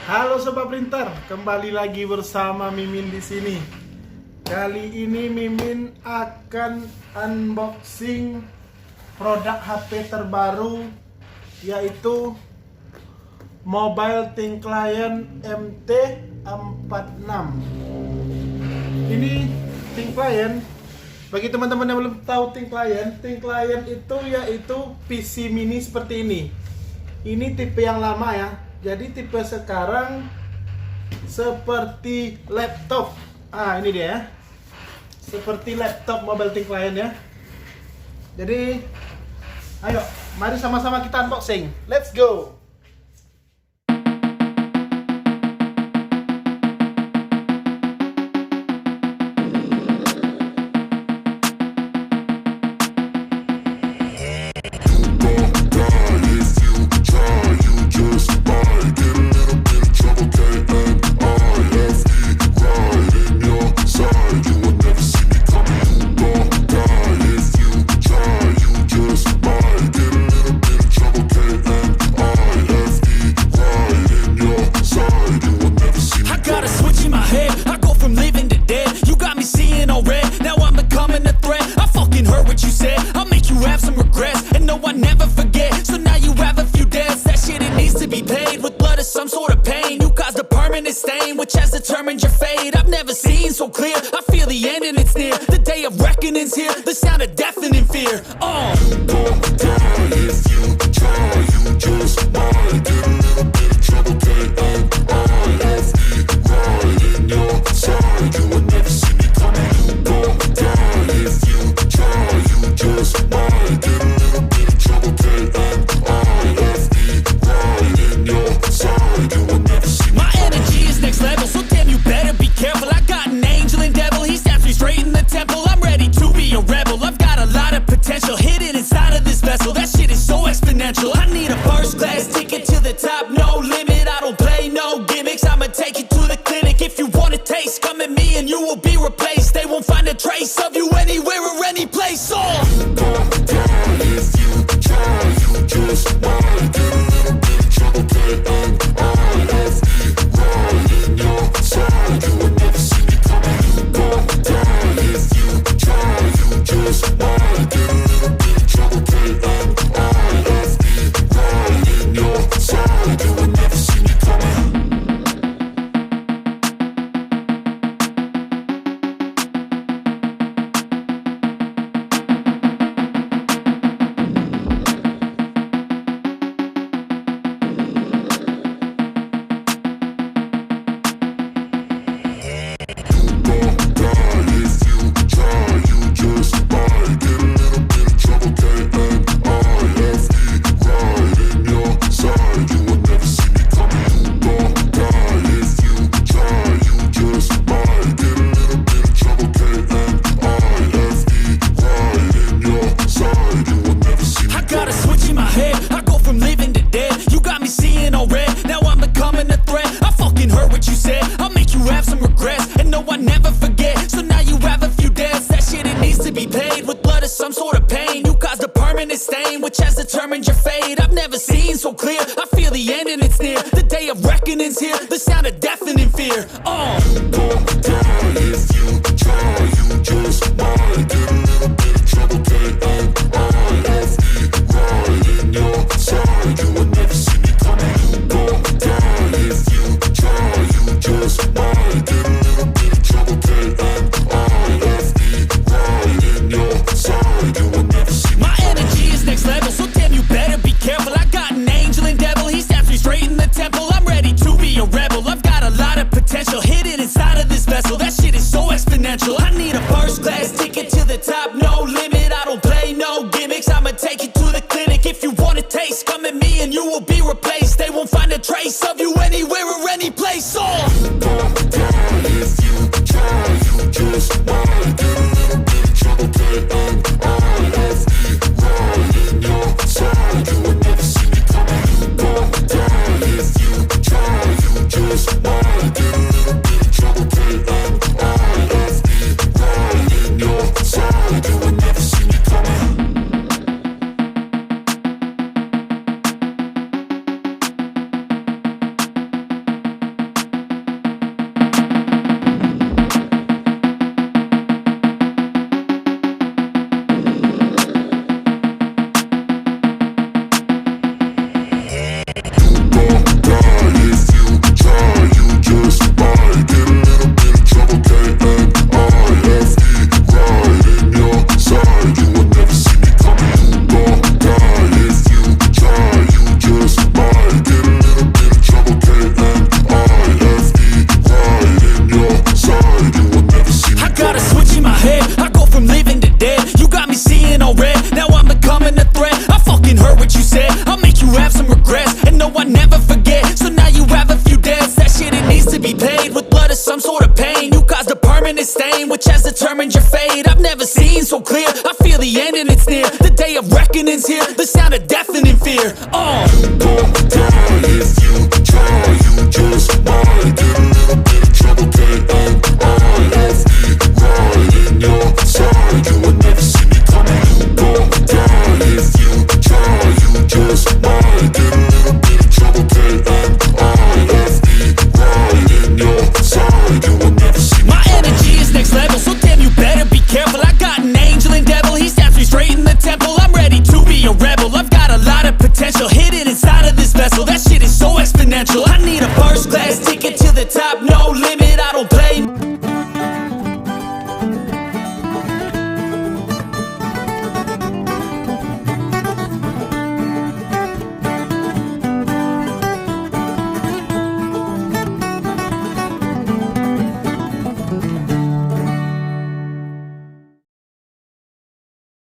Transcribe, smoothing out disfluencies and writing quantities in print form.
Halo Sobat Printer, kembali lagi bersama Mimin di sini. Kali ini Mimin akan unboxing produk HP terbaru, yaitu Mobile Thin Client MT46. Ini Thin Client. Bagi teman-teman yang belum tahu Thin Client itu yaitu PC mini seperti ini. Ini tipe yang lama ya. Jadi tipe sekarang seperti laptop. Ini dia ya. Seperti laptop Mobile Thin Client ya. Jadi ayo, mari sama-sama kita unboxing. Let's go. Which has determined your fate. I've never seen so clear. I feel the end and it's near. The day of reckoning's here. The sound of deafening fear. You gon' die if you try. You just might get a little bit of trouble. K-N-I-F-E right in your side. You will never see me coming. You gon' die if you try. You just might get a little bit of trouble. K-N-I-F-E right in your side. You will never see me. My energy is next level, so damn you better be careful. I got an angel and devil, he stabs me straight in the temple. I'm ready to be a rebel, I've got a lot of potential hidden inside of this vessel. That shit is so exponential. I need a first class ticket to the top, no limit. I don't play no gimmicks, I'ma take you to the clinic. If you want a taste, come at me and you will be replaced. They won't find a trace of you anywhere or any place. You gon' die if you try. You just might get a little bit of trouble. K-N-I-F-E right in your side. You will never see me coming. You gon' die if you try. You just might get a little bit of trouble. K-N-I-F-E right in your side. You will never see me coming. Some sort of pain, you caused a permanent stain, which has determined your fate. I've never seen so clear. I feel the end and it's near. The day of reckoning's here. The sound of deafening fear. You gon' die if you try. You just might get a little bit of trouble. K-N-I-F-E right in your side. You will never see me coming. You gon' die if you try. You just might get a little bit of trouble. K-N-I-F-E right in your side. You will never see me. My energy is next level, so damn you better be careful. I got an angel and devil, he stabs me straight in the temple. I'm ready to be a rebel, I've got a lot of potential hidden inside of this vessel. That shit is so exponential. I need a first class ticket to the top, determined your fate. I've never seen so clear. I feel the end and it's near. The day of reckoning's here. The sound of deafening fear. Don't die if you try. You just might get a little bit of trouble. K-N-I-F-E, right in your side. You will never see me coming. Don't die if you try. You just might get a little bit of trouble. K-N-I-F-E, right in your side. You will never see me My coming. energy is next level, so damn you better be careful. I got an angel and devil, he stabs me straight in the temple. I'm ready to be a rebel, I've got a lot of potential hidden inside of this vessel. That shit is so exponential. I need a first class ticket to the top, no